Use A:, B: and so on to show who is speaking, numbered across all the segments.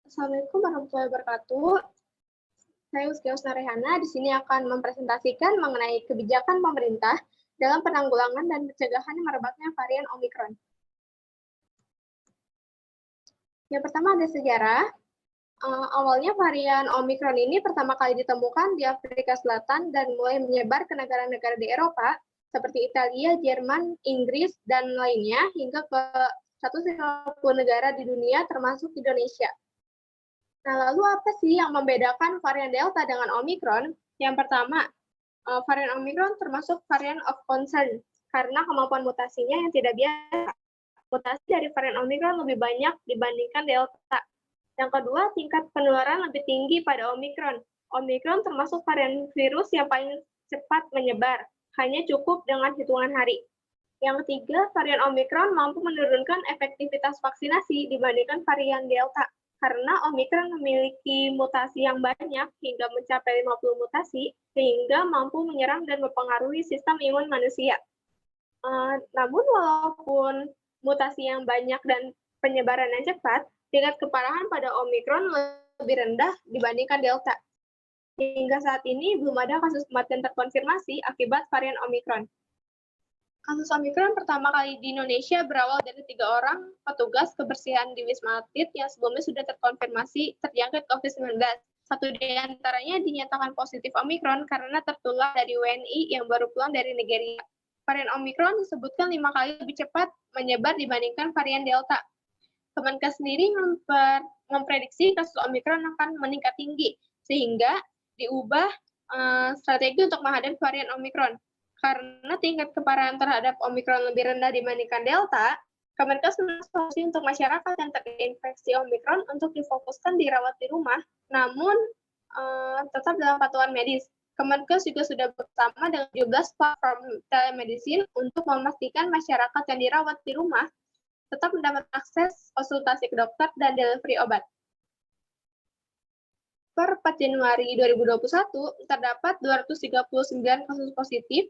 A: Assalamualaikum warahmatullahi wabarakatuh. Saya Uzkia Rehana di sini akan mempresentasikan mengenai kebijakan pemerintah dalam penanggulangan dan pencegahan merebaknya varian Omikron. Yang pertama ada sejarah. Awalnya varian Omikron ini pertama kali ditemukan di Afrika Selatan dan mulai menyebar ke negara-negara di Eropa seperti Italia, Jerman, Inggris, dan lainnya hingga ke 150 negara di dunia termasuk Indonesia. Nah, lalu apa sih yang membedakan varian Delta dengan Omikron? Yang pertama, varian Omikron termasuk varian of concern karena kemampuan mutasinya yang tidak biasa. Mutasi dari varian Omikron lebih banyak dibandingkan Delta. Yang kedua, tingkat penularan lebih tinggi pada Omikron. Omikron termasuk varian virus yang paling cepat menyebar, hanya cukup dengan hitungan hari. Yang ketiga, varian Omikron mampu menurunkan efektivitas vaksinasi dibandingkan varian Delta, karena Omikron memiliki mutasi yang banyak hingga mencapai 50 mutasi, sehingga mampu menyerang dan mempengaruhi sistem imun manusia. Namun walaupun mutasi yang banyak dan penyebaran yang cepat, tingkat keparahan pada Omikron lebih rendah dibandingkan Delta. Hingga saat ini belum ada kasus kematian terkonfirmasi akibat varian Omikron. Kasus Omikron pertama kali di Indonesia berawal dari 3 orang petugas kebersihan di Wisma Atlet yang sebelumnya sudah terkonfirmasi terjangkit COVID-19. Satu di antaranya dinyatakan positif Omikron karena tertular dari WNI yang baru pulang dari Nigeria. Varian Omikron disebutkan 5 kali lebih cepat menyebar dibandingkan varian Delta. Kemenkes sendiri memprediksi kasus Omikron akan meningkat tinggi, sehingga diubah strategi untuk menghadapi varian Omikron. Karena tingkat keparahan terhadap Omikron lebih rendah dibandingkan Delta, Kemenkes solusi untuk masyarakat yang terinfeksi Omikron untuk difokuskan dirawat di rumah, namun tetap dalam patuhan medis. Kemenkes juga sudah bersama dengan 17 platform telemedicine untuk memastikan masyarakat yang dirawat di rumah tetap mendapat akses konsultasi ke dokter dan delivery obat. Per 4 Januari 2021, terdapat 239 kasus positif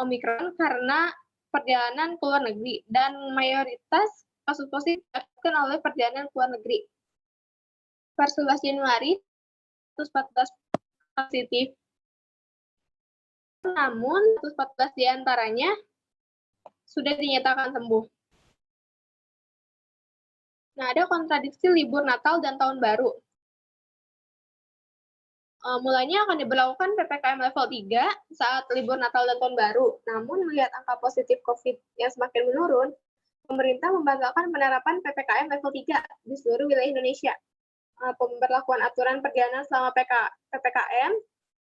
A: Omikron karena perjalanan ke luar negeri, dan mayoritas kasus positif dilakukan oleh perjalanan ke luar negeri. Per 11 Januari, 114 positif, namun 114 diantaranya sudah dinyatakan sembuh. Nah, ada kontradiksi libur Natal dan Tahun Baru. Mulanya akan diberlakukan PPKM level 3 saat libur Natal dan Tahun Baru. Namun, melihat angka positif COVID yang semakin menurun, pemerintah membatalkan penerapan PPKM level 3 di seluruh wilayah Indonesia. Pemberlakuan aturan perjalanan selama PPKM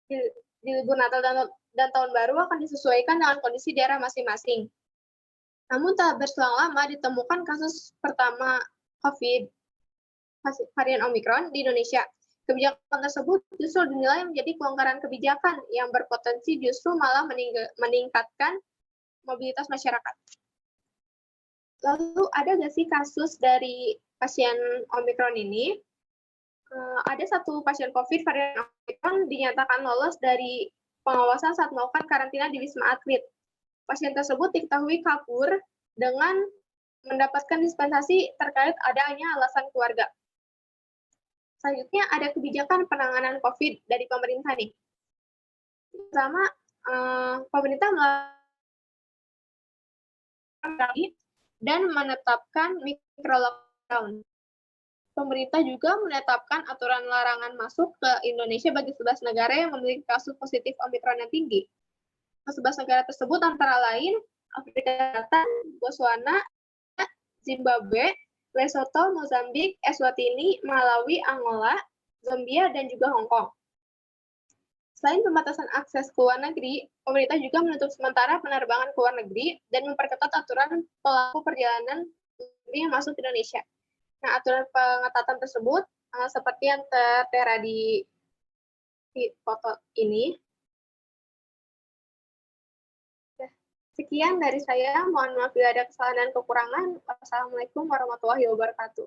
A: di libur Natal dan Tahun Baru akan disesuaikan dengan kondisi daerah masing-masing. Namun, tak berselang lama ditemukan kasus pertama COVID varian Omikron di Indonesia. Kebijakan tersebut justru dinilai menjadi pelonggaran kebijakan yang berpotensi justru malah meningkatkan mobilitas masyarakat. Lalu ada nggak sih kasus dari pasien Omikron ini? Ada satu pasien COVID varian Omikron dinyatakan lolos dari pengawasan saat melakukan karantina di Wisma Atlet. Pasien tersebut diketahui kabur dengan mendapatkan dispensasi terkait adanya alasan keluarga. Selanjutnya ada kebijakan penanganan COVID dari pemerintah nih. Pertama, pemerintah melakukan dan menetapkan micro lockdown. Pemerintah juga menetapkan aturan larangan masuk ke Indonesia bagi 11 negara yang memiliki kasus positif Omikron yang tinggi. 11 negara tersebut antara lain Afrika Selatan, Botswana, Zimbabwe, Lesotho, Mozambik, Eswatini, Malawi, Angola, Zambia, dan juga Hong Kong. Selain pembatasan akses ke luar negeri, pemerintah juga menutup sementara penerbangan ke luar negeri dan memperketat aturan pelaku perjalanan negeri yang masuk ke Indonesia. Nah, aturan pengetatan tersebut seperti yang tertera di foto ini. Sekian dari saya, mohon maaf bila ada kesalahan dan kekurangan. Wassalamualaikum warahmatullahi wabarakatuh.